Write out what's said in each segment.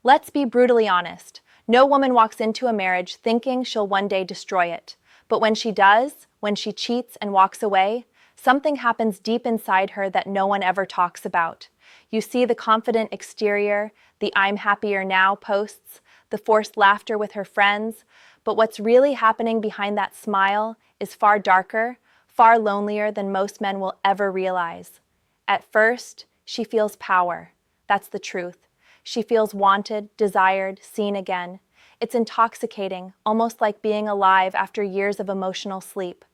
Let's be brutally honest. No woman walks into a marriage thinking she'll one day destroy it. But when she does, when she cheats and walks away, something happens deep inside her that no one ever talks about. You see the confident exterior, the "I'm happier now" posts, the forced laughter with her friends, but what's really happening behind that smile is far darker, far lonelier than most men will ever realize. At first, she feels power. That's the truth. She feels wanted, desired, seen again. It's intoxicating, almost like being alive after years of emotional sleep.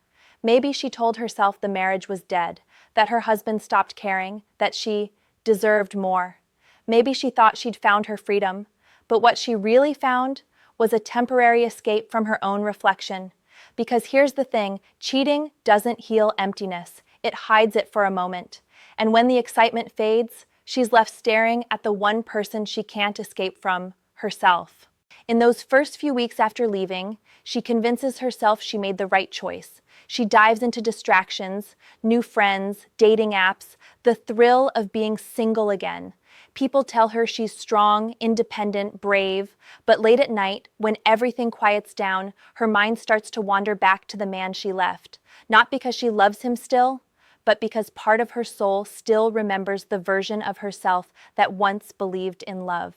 Maybe she told herself the marriage was dead, that her husband stopped caring, that she deserved more. Maybe she thought she'd found her freedom, but what she really found was a temporary escape from her own reflection. Because here's the thing, cheating doesn't heal emptiness. It hides it for a moment. And when the excitement fades, she's left staring at the one person she can't escape from, herself. In those first few weeks after leaving, she convinces herself she made the right choice. She dives into distractions, new friends, dating apps, the thrill of being single again. People tell her she's strong, independent, brave, but late at night, when everything quiets down, her mind starts to wander back to the man she left. Not because she loves him still, but because part of her soul still remembers the version of herself that once believed in love.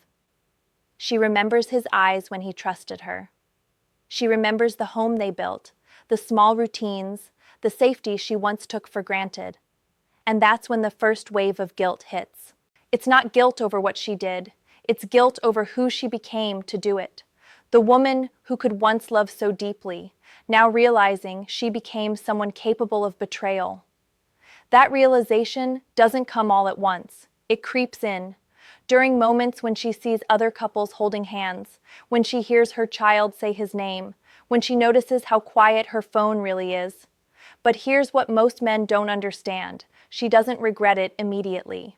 She remembers his eyes when he trusted her. She remembers the home they built, the small routines, the safety she once took for granted. And that's when the first wave of guilt hits. It's not guilt over what she did. It's guilt over who she became to do it. The woman who could once love so deeply, now realizing she became someone capable of betrayal. That realization doesn't come all at once. It creeps in. During moments when she sees other couples holding hands, when she hears her child say his name, when she notices how quiet her phone really is. But here's what most men don't understand. She doesn't regret it immediately.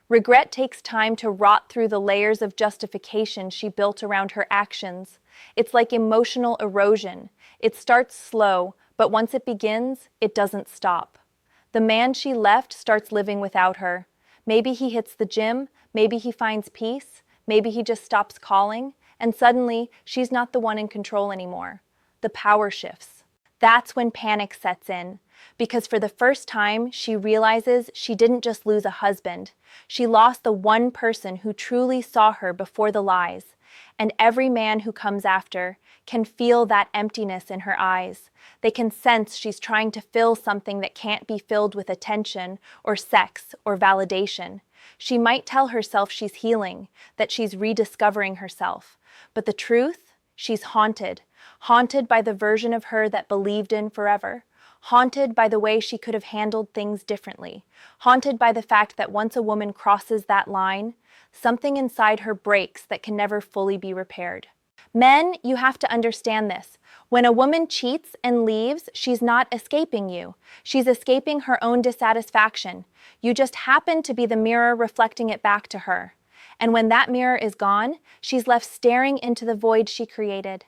Regret takes time to rot through the layers of justification she built around her actions. It's like emotional erosion. It starts slow, but once it begins, it doesn't stop. The man she left starts living without her. Maybe he hits the gym, maybe he finds peace, maybe he just stops calling, and suddenly she's not the one in control anymore. The power shifts. That's when panic sets in, because for the first time she realizes she didn't just lose a husband. She lost the one person who truly saw her before the lies. And every man who comes after can feel that emptiness in her eyes. They can sense she's trying to fill something that can't be filled with attention or sex or validation. She might tell herself she's healing, that she's rediscovering herself. But the truth? She's haunted. Haunted by the version of her that believed in forever. Haunted by the way she could have handled things differently. Haunted by the fact that once a woman crosses that line, something inside her breaks that can never fully be repaired. Men, you have to understand this. When a woman cheats and leaves, she's not escaping you. She's escaping her own dissatisfaction. You just happen to be the mirror reflecting it back to her. And when that mirror is gone, she's left staring into the void she created.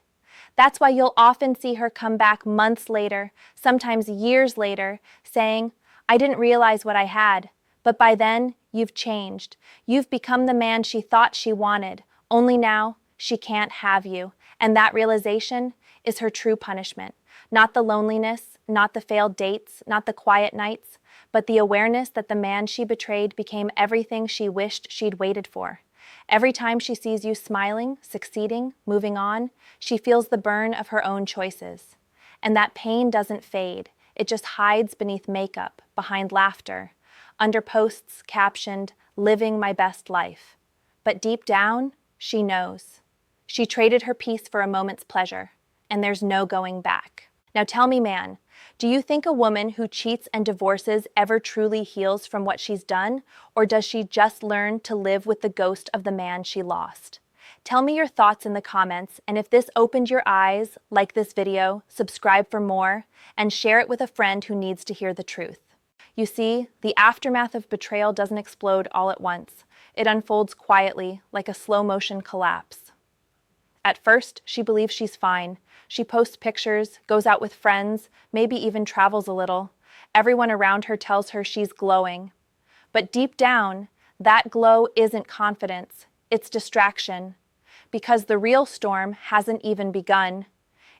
That's why you'll often see her come back months later, sometimes years later, saying, "I didn't realize what I had." But by then, you've changed. You've become the man she thought she wanted. Only now, she can't have you. And that realization is her true punishment. Not the loneliness, not the failed dates, not the quiet nights, but the awareness that the man she betrayed became everything she wished she'd waited for. Every time she sees you smiling, succeeding, moving on, she feels the burn of her own choices. And that pain doesn't fade. It just hides beneath makeup, behind laughter, under posts captioned, "Living my best life." But deep down, she knows. She traded her peace for a moment's pleasure, and there's no going back. Now tell me, man, do you think a woman who cheats and divorces ever truly heals from what she's done, or does she just learn to live with the ghost of the man she lost? Tell me your thoughts in the comments, and if this opened your eyes, like this video, subscribe for more, and share it with a friend who needs to hear the truth. You see, the aftermath of betrayal doesn't explode all at once. It unfolds quietly, like a slow-motion collapse. At first, she believes she's fine. She posts pictures, goes out with friends, maybe even travels a little. Everyone around her tells her she's glowing. But deep down, that glow isn't confidence. It's distraction. Because the real storm hasn't even begun.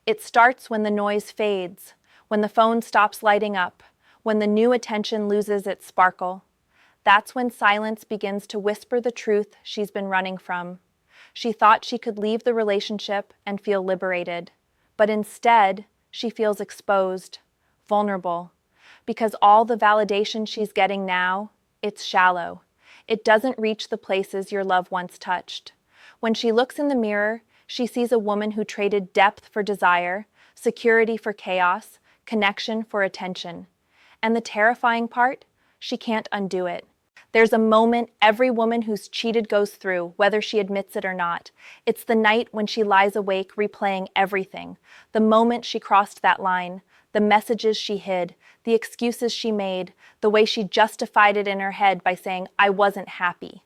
It starts when the noise fades, when the phone stops lighting up, when the new attention loses its sparkle. That's when silence begins to whisper the truth she's been running from. She thought she could leave the relationship and feel liberated, but instead, she feels exposed, vulnerable, because all the validation she's getting now, it's shallow. It doesn't reach the places your love once touched. When she looks in the mirror, she sees a woman who traded depth for desire, security for chaos, connection for attention. And the terrifying part? She can't undo it. There's a moment every woman who's cheated goes through, whether she admits it or not. It's the night when she lies awake replaying everything. The moment she crossed that line, the messages she hid, the excuses she made, the way she justified it in her head by saying, "I wasn't happy."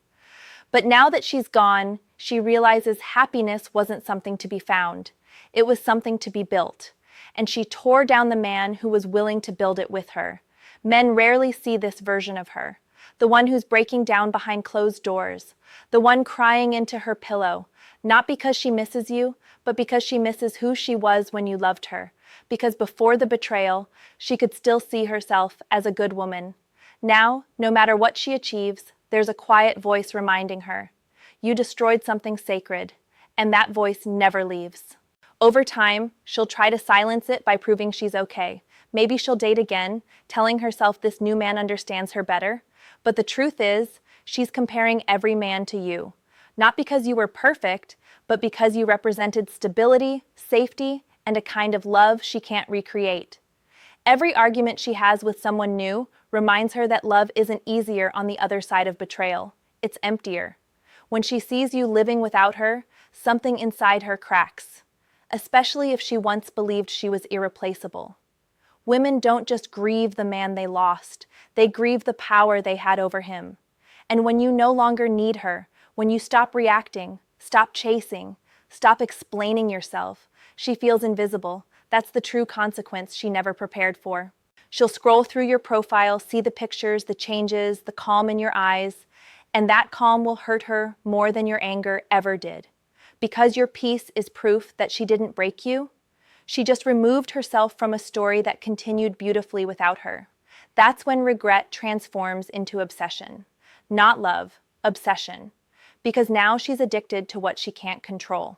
But now that she's gone, she realizes happiness wasn't something to be found. It was something to be built. And she tore down the man who was willing to build it with her. Men rarely see this version of her. The one who's breaking down behind closed doors. The one crying into her pillow. Not because she misses you, but because she misses who she was when you loved her. Because before the betrayal, she could still see herself as a good woman. Now, no matter what she achieves, there's a quiet voice reminding her, you destroyed something sacred, and that voice never leaves. Over time, she'll try to silence it by proving she's okay. Maybe she'll date again, telling herself this new man understands her better. But the truth is, she's comparing every man to you. Not because you were perfect, but because you represented stability, safety, and a kind of love she can't recreate. Every argument she has with someone new reminds her that love isn't easier on the other side of betrayal. It's emptier. When she sees you living without her, something inside her cracks, especially if she once believed she was irreplaceable. Women don't just grieve the man they lost, they grieve the power they had over him. And when you no longer need her, when you stop reacting, stop chasing, stop explaining yourself, she feels invisible. That's the true consequence she never prepared for. She'll scroll through your profile, see the pictures, the changes, the calm in your eyes, and that calm will hurt her more than your anger ever did. Because your peace is proof that she didn't break you, she just removed herself from a story that continued beautifully without her. That's when regret transforms into obsession. Not love, obsession. Because now she's addicted to what she can't control.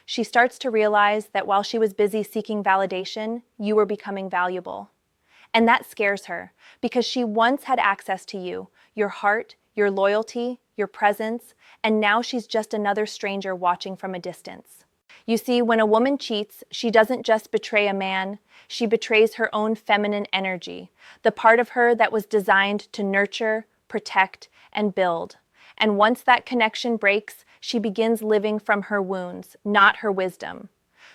She starts to realize that while she was busy seeking validation, you were becoming valuable. And that scares her, because she once had access to you, your heart, your loyalty, your presence, and now she's just another stranger watching from a distance. You see, when a woman cheats, she doesn't just betray a man, she betrays her own feminine energy, the part of her that was designed to nurture, protect, and build. And once that connection breaks, she begins living from her wounds, not her wisdom.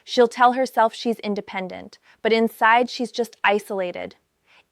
She'll tell herself she's independent, but inside she's just isolated.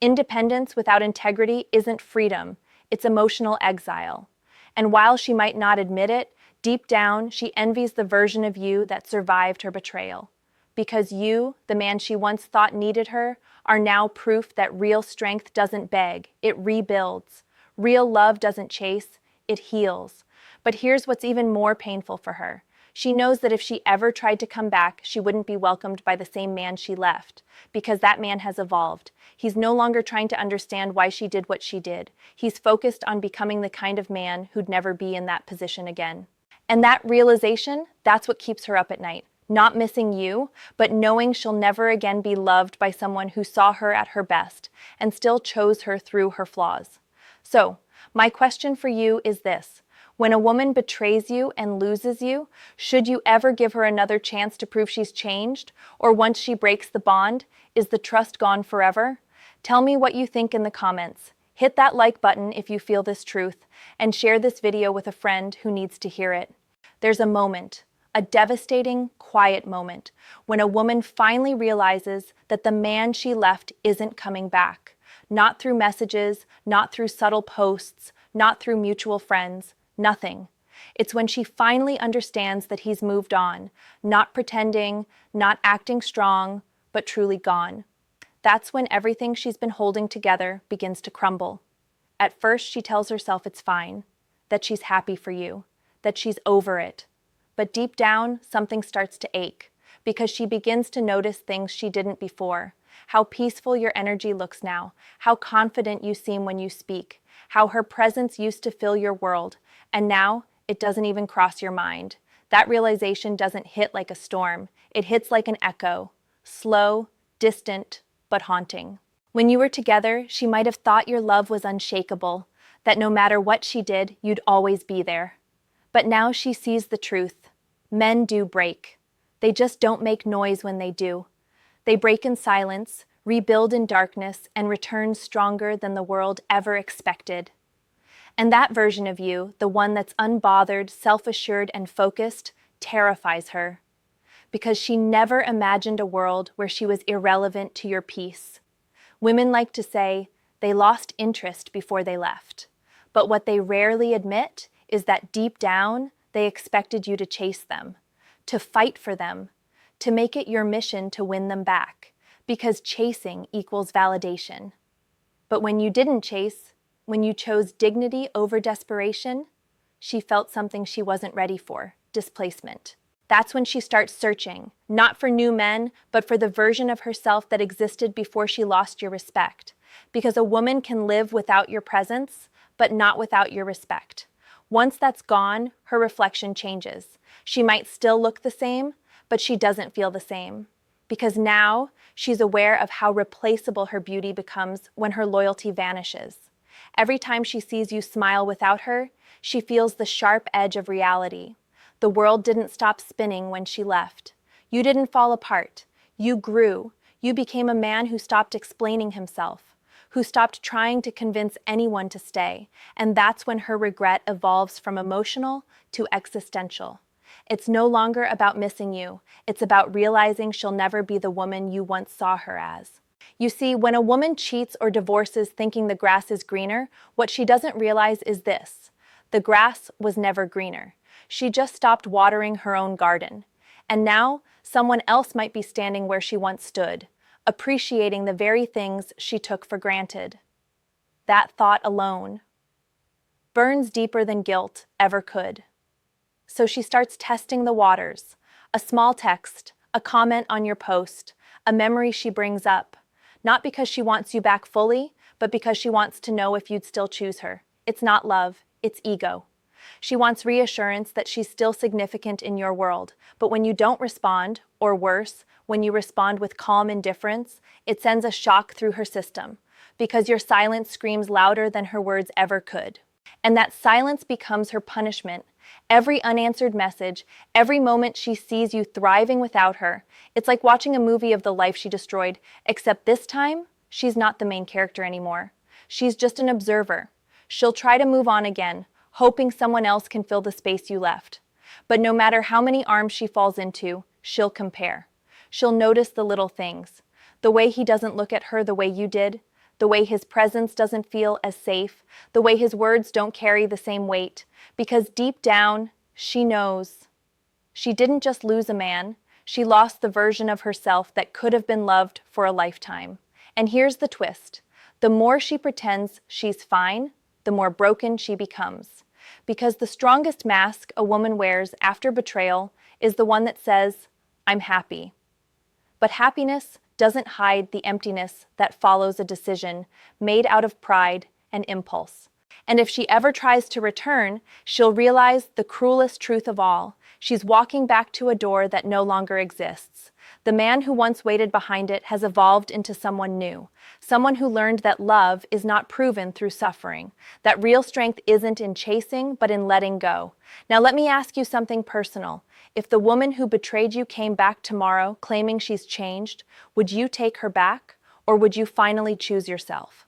Independence without integrity isn't freedom, it's emotional exile. And while she might not admit it, deep down she envies the version of you that survived her betrayal. Because you, the man she once thought needed her, are now proof that real strength doesn't beg, it rebuilds. Real love doesn't chase, it heals. But here's what's even more painful for her. She knows that if she ever tried to come back, she wouldn't be welcomed by the same man she left, because that man has evolved. He's no longer trying to understand why she did what she did. He's focused on becoming the kind of man who'd never be in that position again. And that realization, that's what keeps her up at night. Not missing you, but knowing she'll never again be loved by someone who saw her at her best and still chose her through her flaws. So, my question for you is this. When a woman betrays you and loses you, should you ever give her another chance to prove she's changed? Or once she breaks the bond, is the trust gone forever? Tell me what you think in the comments. Hit that like button if you feel this truth, and share this video with a friend who needs to hear it. There's a moment, a devastating, quiet moment, when a woman finally realizes that the man she left isn't coming back. Not through messages, not through subtle posts, not through mutual friends. Nothing. It's when she finally understands that he's moved on, not pretending, not acting strong, but truly gone. That's when everything she's been holding together begins to crumble. At first, she tells herself it's fine, that she's happy for you, that she's over it. But deep down, something starts to ache, because she begins to notice things she didn't before. How peaceful your energy looks now, how confident you seem when you speak, how her presence used to fill your world, and now it doesn't even cross your mind. That realization doesn't hit like a storm, it hits like an echo, slow, distant, but haunting. When you were together, she might have thought your love was unshakable, that no matter what she did, you'd always be there. But now she sees the truth. Men do break. They just don't make noise when they do. They break in silence, rebuild in darkness, and return stronger than the world ever expected. And that version of you, the one that's unbothered, self-assured, and focused, terrifies her. Because she never imagined a world where she was irrelevant to your peace. Women like to say they lost interest before they left. But what they rarely admit is that deep down, they expected you to chase them, to fight for them, to make it your mission to win them back, because chasing equals validation. But when you didn't chase, when you chose dignity over desperation, she felt something she wasn't ready for, displacement. That's when she starts searching, not for new men, but for the version of herself that existed before she lost your respect. Because a woman can live without your presence, but not without your respect. Once that's gone, her reflection changes. She might still look the same, but she doesn't feel the same. Because now, she's aware of how replaceable her beauty becomes when her loyalty vanishes. Every time she sees you smile without her, she feels the sharp edge of reality. The world didn't stop spinning when she left. You didn't fall apart. You grew. You became a man who stopped explaining himself, who stopped trying to convince anyone to stay. And that's when her regret evolves from emotional to existential. It's no longer about missing you. It's about realizing she'll never be the woman you once saw her as. You see, when a woman cheats or divorces thinking the grass is greener, what she doesn't realize is this: the grass was never greener. She just stopped watering her own garden. And now, someone else might be standing where she once stood, appreciating the very things she took for granted. That thought alone burns deeper than guilt ever could. So she starts testing the waters. A small text, a comment on your post, a memory she brings up. Not because she wants you back fully, but because she wants to know if you'd still choose her. It's not love, it's ego. She wants reassurance that she's still significant in your world, but when you don't respond, or worse, when you respond with calm indifference, it sends a shock through her system, because your silence screams louder than her words ever could. And that silence becomes her punishment. Every unanswered message, every moment she sees you thriving without her, it's like watching a movie of the life she destroyed, except this time, she's not the main character anymore. She's just an observer. She'll try to move on again, hoping someone else can fill the space you left. But no matter how many arms she falls into, she'll compare. She'll notice the little things. The way he doesn't look at her the way you did, the way his presence doesn't feel as safe, the way his words don't carry the same weight. Because deep down, she knows. She didn't just lose a man, she lost the version of herself that could have been loved for a lifetime. And here's the twist. The more she pretends she's fine, the more broken she becomes. Because the strongest mask a woman wears after betrayal is the one that says, "I'm happy." But happiness doesn't hide the emptiness that follows a decision made out of pride and impulse. And if she ever tries to return, she'll realize the cruelest truth of all. She's walking back to a door that no longer exists. The man who once waited behind it has evolved into someone new, someone who learned that love is not proven through suffering, that real strength isn't in chasing, but in letting go. Now let me ask you something personal. If the woman who betrayed you came back tomorrow claiming she's changed, would you take her back, or would you finally choose yourself?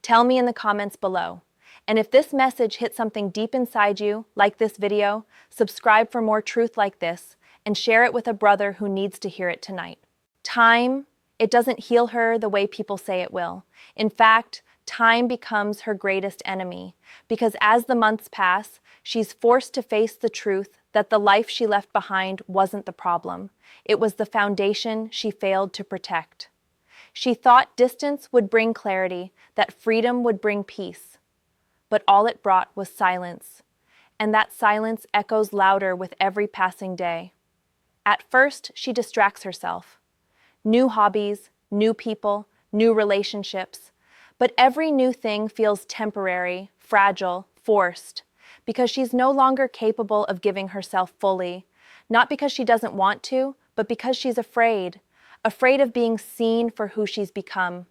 Tell me in the comments below. And if this message hit something deep inside you, like this video, subscribe for more truth like this, and share it with a brother who needs to hear it tonight. Time, it doesn't heal her the way people say it will. In fact, time becomes her greatest enemy, because as the months pass, she's forced to face the truth that the life she left behind wasn't the problem. It was the foundation she failed to protect. She thought distance would bring clarity, that freedom would bring peace. But all it brought was silence. and that silence echoes louder with every passing day. At first, she distracts herself. New hobbies, new people, new relationships. But every new thing feels temporary, fragile, forced, because she's no longer capable of giving herself fully. Not because she doesn't want to, but because she's afraid. Afraid of being seen for who she's become.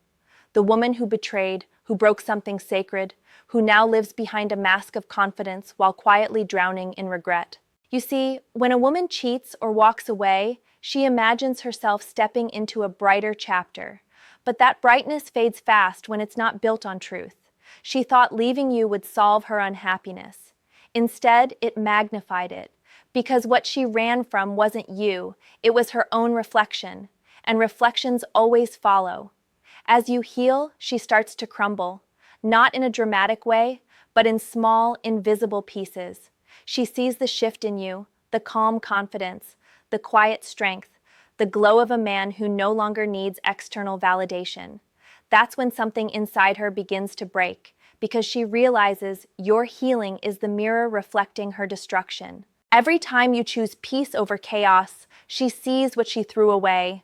The woman who betrayed, who broke something sacred, who now lives behind a mask of confidence while quietly drowning in regret. You see, when a woman cheats or walks away, she imagines herself stepping into a brighter chapter. But that brightness fades fast when it's not built on truth. She thought leaving you would solve her unhappiness. Instead, it magnified it, because what she ran from wasn't you, it was her own reflection, and reflections always follow. As you heal, she starts to crumble, not in a dramatic way, but in small, invisible pieces. She sees the shift in you, the calm confidence, the quiet strength, the glow of a man who no longer needs external validation. That's when something inside her begins to break, because she realizes your healing is the mirror reflecting her destruction. Every time you choose peace over chaos, she sees what she threw away.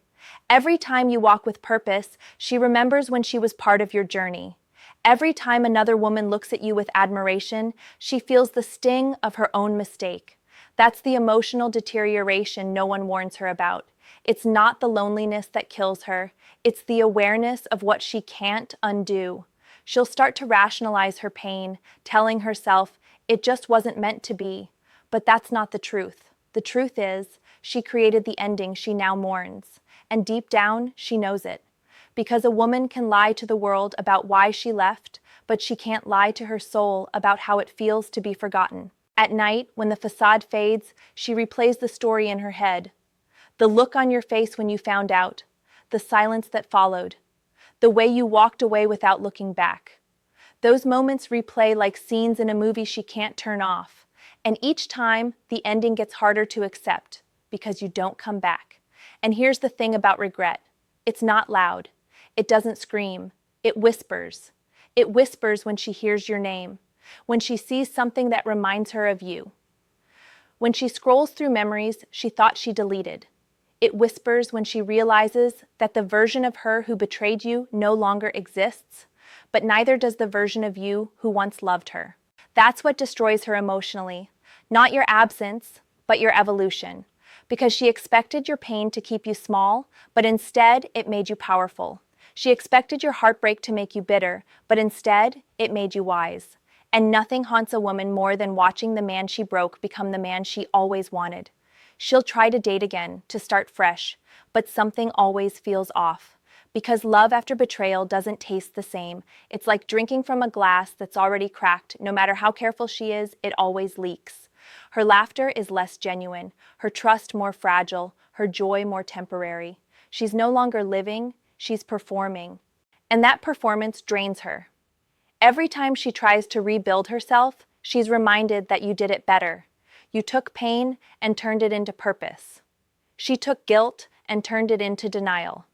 Every time you walk with purpose, she remembers when she was part of your journey. Every time another woman looks at you with admiration, she feels the sting of her own mistake. That's the emotional deterioration no one warns her about. It's not the loneliness that kills her. It's the awareness of what she can't undo. She'll start to rationalize her pain, telling herself, it just wasn't meant to be. But that's not the truth. The truth is, she created the ending she now mourns. And deep down, she knows it. Because a woman can lie to the world about why she left, but she can't lie to her soul about how it feels to be forgotten. At night, when the facade fades, she replays the story in her head. The look on your face when you found out, the silence that followed, the way you walked away without looking back. Those moments replay like scenes in a movie she can't turn off. And each time, the ending gets harder to accept, because you don't come back. And here's the thing about regret. It's not loud. It doesn't scream. It whispers. It whispers when she hears your name, when she sees something that reminds her of you. When she scrolls through memories she thought she deleted. It whispers when she realizes that the version of her who betrayed you no longer exists, but neither does the version of you who once loved her. That's what destroys her emotionally. Not your absence, but your evolution. Because she expected your pain to keep you small, but instead it made you powerful. She expected your heartbreak to make you bitter, but instead it made you wise. And nothing haunts a woman more than watching the man she broke become the man she always wanted. She'll try to date again, to start fresh, but something always feels off. Because love after betrayal doesn't taste the same. It's like drinking from a glass that's already cracked. No matter how careful she is, it always leaks. Her laughter is less genuine, her trust more fragile, her joy more temporary. She's no longer living, she's performing. And that performance drains her. Every time she tries to rebuild herself, she's reminded that you did it better. You took pain and turned it into purpose. She took guilt and turned it into denial.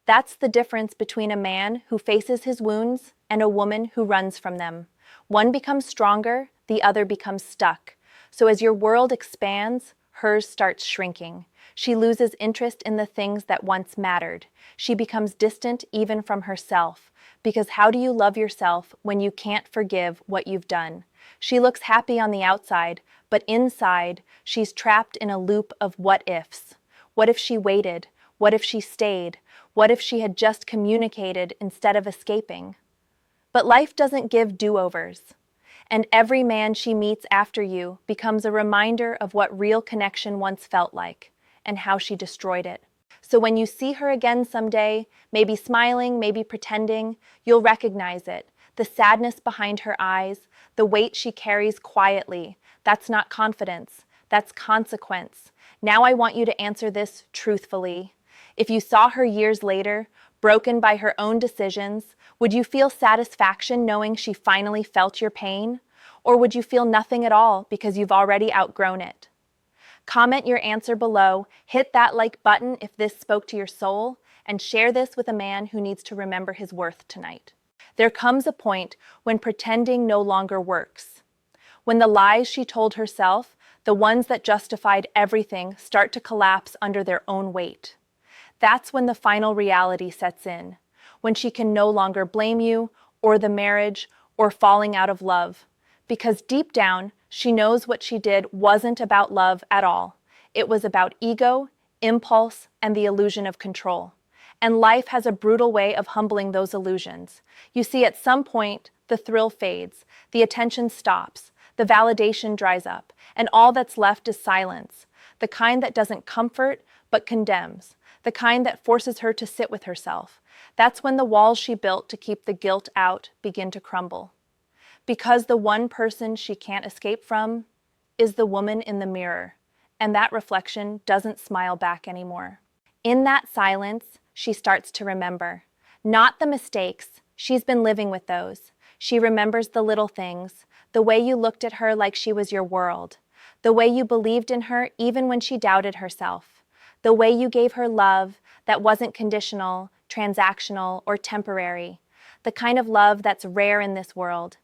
That's the difference between a man who faces his wounds and a woman who runs from them. One becomes stronger, the other becomes stuck. So as your world expands, hers starts shrinking. She loses interest in the things that once mattered. She becomes distant even from herself. Because how do you love yourself when you can't forgive what you've done? She looks happy on the outside, but inside, she's trapped in a loop of what-ifs. What if she waited? What if she stayed? What if she had just communicated instead of escaping? But life doesn't give do-overs. And every man she meets after you becomes a reminder of what real connection once felt like, and how she destroyed it. So when you see her again someday, maybe smiling, maybe pretending, you'll recognize it. The sadness behind her eyes, the weight she carries quietly. That's not confidence, that's consequence. Now I want you to answer this truthfully. If you saw her years later, broken by her own decisions, would you feel satisfaction knowing she finally felt your pain? Or would you feel nothing at all because you've already outgrown it? Comment your answer below, hit that like button if this spoke to your soul, and share this with a man who needs to remember his worth tonight. There comes a point when pretending no longer works. When the lies she told herself, the ones that justified everything, start to collapse under their own weight. That's when the final reality sets in, when she can no longer blame you, or the marriage, or falling out of love. Because deep down, she knows what she did wasn't about love at all. It was about ego, impulse, and the illusion of control. And life has a brutal way of humbling those illusions. You see, at some point, the thrill fades, the attention stops, the validation dries up, and all that's left is silence, the kind that doesn't comfort, but condemns, the kind that forces her to sit with herself. That's when the walls she built to keep the guilt out begin to crumble. Because the one person she can't escape from is the woman in the mirror, and that reflection doesn't smile back anymore. In that silence, she starts to remember. Not the mistakes, she's been living with those. She remembers the little things, the way you looked at her like she was your world, the way you believed in her even when she doubted herself, the way you gave her love that wasn't conditional, transactional, or temporary, the kind of love that's rare in this world.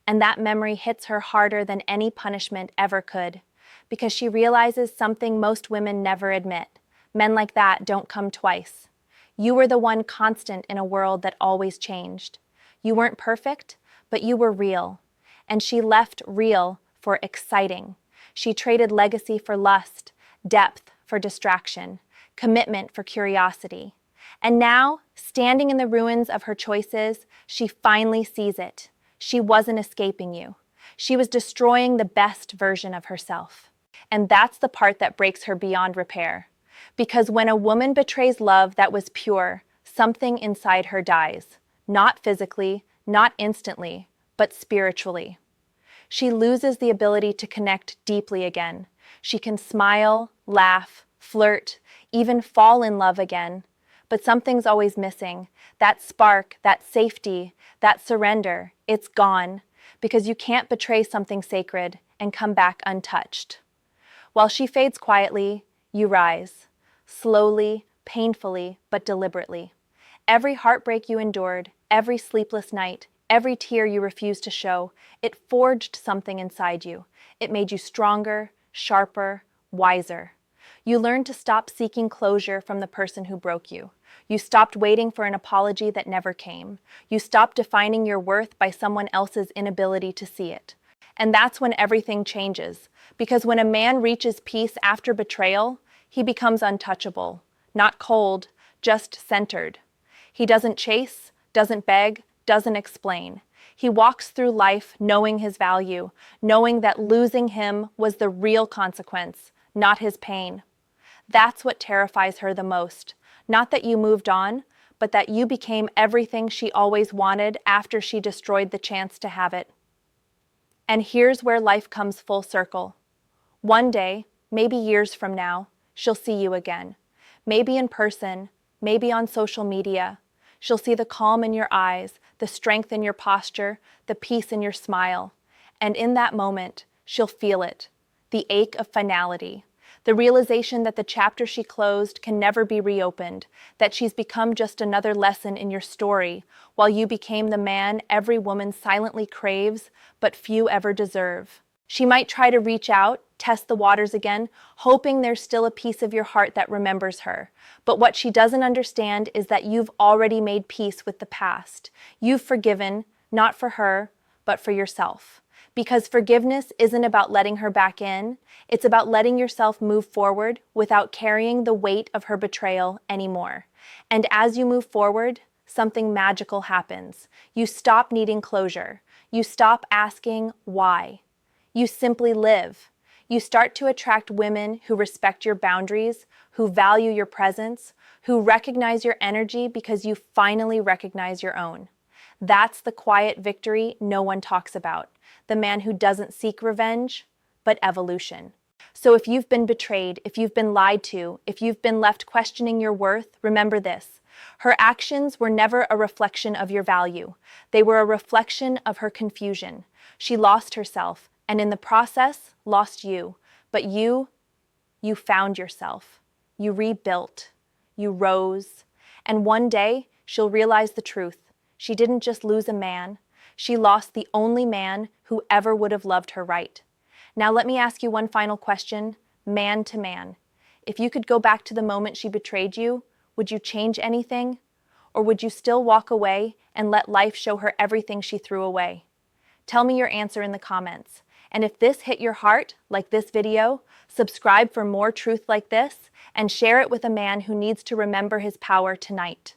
And that memory hits her harder than any punishment ever could, because she realizes something most women never admit. Men like that don't come twice. You were the one constant in a world that always changed. You weren't perfect, but you were real. And she left real for exciting. She traded legacy for lust, depth for distraction, commitment for curiosity. And now, standing in the ruins of her choices, she finally sees it. She wasn't escaping you. She was destroying the best version of herself. And that's the part that breaks her beyond repair. Because when a woman betrays love that was pure, something inside her dies. Not physically, not instantly, but spiritually. She loses the ability to connect deeply again. She can smile, laugh, flirt, even fall in love again. But something's always missing. That spark, that safety, that surrender, it's gone. Because you can't betray something sacred and come back untouched. While she fades quietly, you rise. Slowly, painfully, but deliberately. Every heartbreak you endured, every sleepless night, every tear you refused to show, it forged something inside you. It made you stronger, sharper, wiser. You learned to stop seeking closure from the person who broke you. You stopped waiting for an apology that never came. You stopped defining your worth by someone else's inability to see it. And that's when everything changes. Because when a man reaches peace after betrayal, he becomes untouchable. Not cold, just centered. He doesn't chase, doesn't beg, doesn't explain. He walks through life knowing his value, knowing that losing him was the real consequence, not his pain. That's what terrifies her the most. Not that you moved on, but that you became everything she always wanted after she destroyed the chance to have it. And here's where life comes full circle. One day, maybe years from now, she'll see you again. Maybe in person, maybe on social media. She'll see the calm in your eyes, the strength in your posture, the peace in your smile. And in that moment, she'll feel it, the ache of finality, the realization that the chapter she closed can never be reopened, that she's become just another lesson in your story, while you became the man every woman silently craves, but few ever deserve. She might try to reach out, test the waters again, hoping there's still a piece of your heart that remembers her. But what she doesn't understand is that you've already made peace with the past. You've forgiven, not for her, but for yourself. Because forgiveness isn't about letting her back in, it's about letting yourself move forward without carrying the weight of her betrayal anymore. And as you move forward, something magical happens. You stop needing closure. You stop asking why. You simply live. You start to attract women who respect your boundaries, who value your presence, who recognize your energy because you finally recognize your own. That's the quiet victory no one talks about. The man who doesn't seek revenge, but evolution. So if you've been betrayed, if you've been lied to, if you've been left questioning your worth, remember this. Her actions were never a reflection of your value. They were a reflection of her confusion. She lost herself, and in the process, lost you. But you found yourself. You rebuilt. You rose. And one day, she'll realize the truth. She didn't just lose a man. She lost the only man who ever would have loved her right. Now let me ask you one final question, man to man. If you could go back to the moment she betrayed you, would you change anything? Or would you still walk away and let life show her everything she threw away? Tell me your answer in the comments. And if this hit your heart, like this video, subscribe for more truth like this and share it with a man who needs to remember his power tonight.